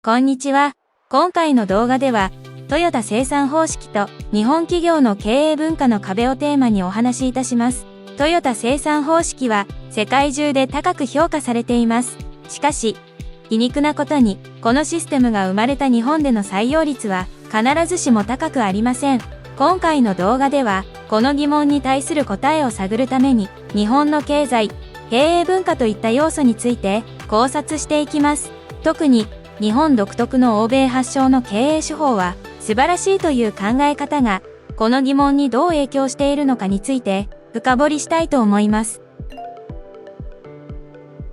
こんにちは。今回の動画では、トヨタ生産方式と日本企業の経営文化の壁をテーマにお話しいたします。トヨタ生産方式は世界中で高く評価されています。しかし、皮肉なことに、このシステムが生まれた日本での採用率は必ずしも高くありません。今回の動画では、この疑問に対する答えを探るために、日本の経済、経営文化といった要素について考察していきます。特に、日本独特の欧米発祥の経営手法は素晴らしいという考え方が、この疑問にどう影響しているのかについて深掘りしたいと思います。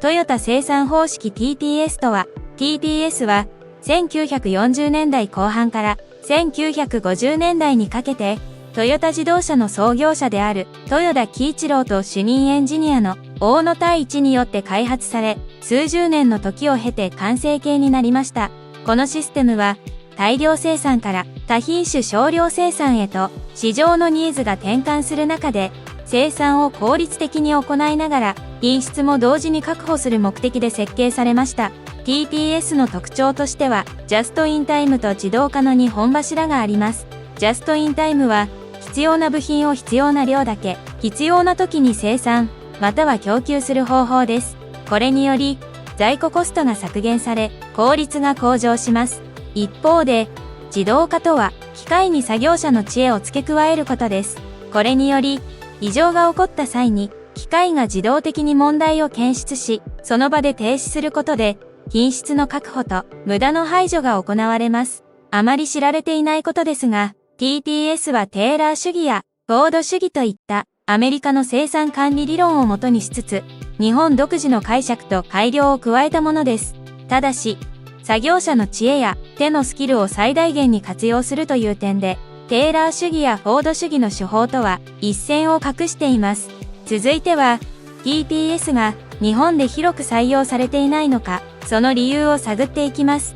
トヨタ生産方式 TPS とは、TPS は1940年代後半から1950年代にかけて、トヨタ自動車の創業者である豊田喜一郎と主任エンジニアの大野太一によって開発され、数十年の時を経て完成形になりました。このシステムは、大量生産から多品種少量生産へと市場のニーズが転換する中で、生産を効率的に行いながら、品質も同時に確保する目的で設計されました。TPS の特徴としては、ジャストインタイムと自動化の2本柱があります。ジャストインタイムは、必要な部品を必要な量だけ、必要な時に生産、または供給する方法です。これにより、在庫コストが削減され、効率が向上します。一方で、自動化とは、機械に作業者の知恵を付け加えることです。これにより、異常が起こった際に、機械が自動的に問題を検出し、その場で停止することで、品質の確保と無駄の排除が行われます。あまり知られていないことですが、TPS はテーラー主義やフォード主義といったアメリカの生産管理理論をもとにしつつ、日本独自の解釈と改良を加えたものです。ただし、作業者の知恵や手のスキルを最大限に活用するという点で、テーラー主義やフォード主義の手法とは一線を画しています。続いては、TPS が日本で広く採用されていないのか、その理由を探っていきます。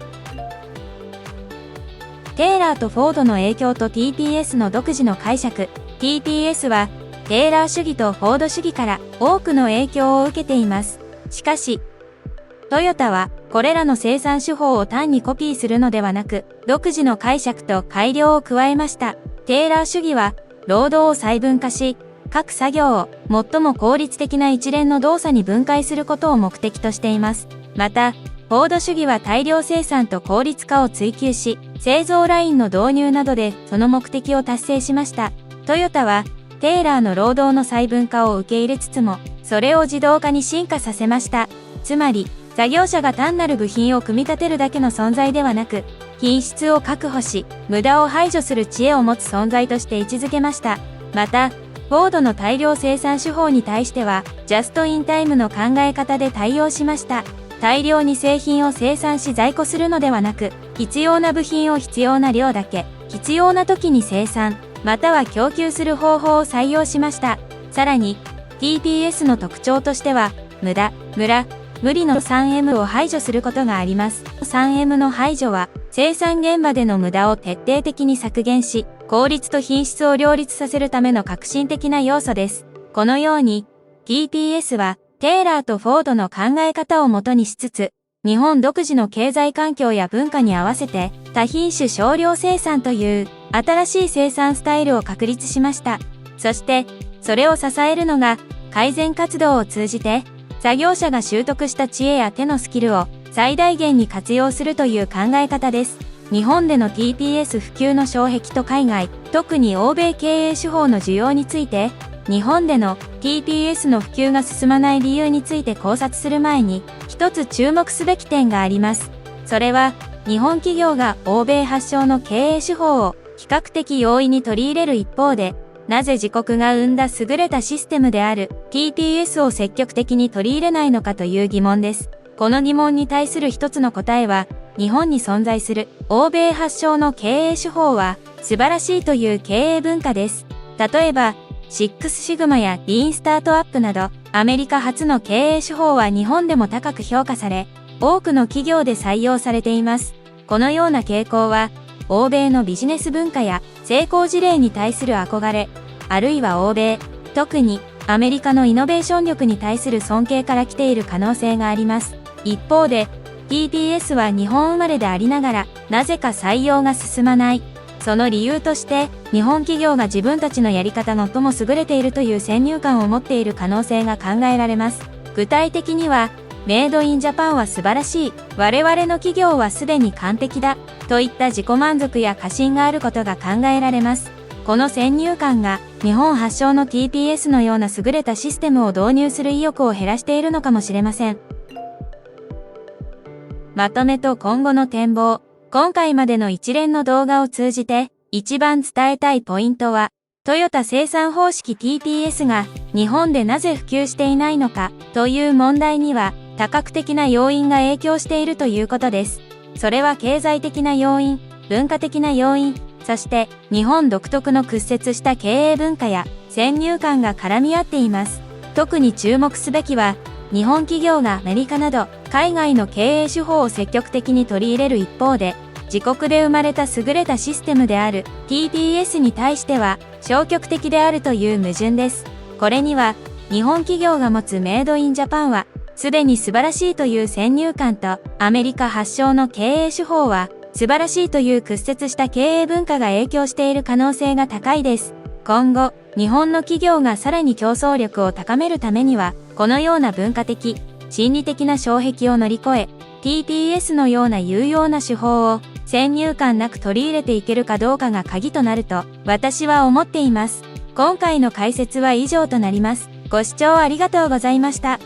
テーラーとフォードの影響と TPS の独自の解釈。TPS は、テーラー主義とフォード主義から多くの影響を受けています。しかし、トヨタは、これらの生産手法を単にコピーするのではなく、独自の解釈と改良を加えました。テーラー主義は、労働を細分化し、各作業を最も効率的な一連の動作に分解することを目的としています。また、フォード主義は大量生産と効率化を追求し、製造ラインの導入などでその目的を達成しました。トヨタは、テーラーの労働の細分化を受け入れつつも、それを自動化に進化させました。つまり、作業者が単なる部品を組み立てるだけの存在ではなく、品質を確保し、無駄を排除する知恵を持つ存在として位置づけました。また、フォードの大量生産手法に対しては、ジャストインタイムの考え方で対応しました。大量に製品を生産し在庫するのではなく、必要な部品を必要な量だけ、必要な時に生産、または供給する方法を採用しました。さらに、TPS の特徴としては、無駄、ムラ、無理の 3M を排除することがあります。3M の排除は、生産現場での無駄を徹底的に削減し、効率と品質を両立させるための革新的な要素です。このように、TPS は、テーラーとフォードの考え方をもとにしつつ、日本独自の経済環境や文化に合わせて、多品種少量生産という新しい生産スタイルを確立しました。そして、それを支えるのが、改善活動を通じて、作業者が習得した知恵や手のスキルを最大限に活用するという考え方です。日本での TPS 普及の障壁と海外、特に欧米経営手法の需要について、日本での TPS の普及が進まない理由について考察する前に、一つ注目すべき点があります。それは、日本企業が欧米発祥の経営手法を比較的容易に取り入れる一方で、なぜ自国が生んだ優れたシステムである TPS を積極的に取り入れないのかという疑問です。この疑問に対する一つの答えは、日本に存在する欧米発祥の経営手法は素晴らしいという経営文化です。例えば、シックスシグマやリーンスタートアップなど、アメリカ発の経営手法は日本でも高く評価され、多くの企業で採用されています。このような傾向は、欧米のビジネス文化や成功事例に対する憧れ、あるいは欧米、特にアメリカのイノベーション力に対する尊敬から来ている可能性があります。一方で、TPS は日本生まれでありながら、なぜか採用が進まない。その理由として、日本企業が自分たちのやり方の最も優れているという先入観を持っている可能性が考えられます。具体的には、メイドインジャパンは素晴らしい、我々の企業はすでに完璧だ、といった自己満足や過信があることが考えられます。この先入観が、日本発祥の TPS のような優れたシステムを導入する意欲を減らしているのかもしれません。まとめと今後の展望。今回までの一連の動画を通じて、一番伝えたいポイントは、トヨタ生産方式 TPS が日本でなぜ普及していないのかという問題には、多角的な要因が影響しているということです。それは経済的な要因、文化的な要因、そして日本独特の屈折した経営文化や先入観が絡み合っています。特に注目すべきは、日本企業がアメリカなど海外の経営手法を積極的に取り入れる一方で、自国で生まれた優れたシステムである TPS に対しては消極的であるという矛盾です。これには、日本企業が持つメイドインジャパンは、すでに素晴らしいという先入観と、アメリカ発祥の経営手法は、素晴らしいという屈折した経営文化が影響している可能性が高いです。今後、日本の企業がさらに競争力を高めるためには、このような文化的、心理的な障壁を乗り越え、TPS のような有用な手法を先入観なく取り入れていけるかどうかが鍵となると、私は思っています。今回の解説は以上となります。ご視聴ありがとうございました。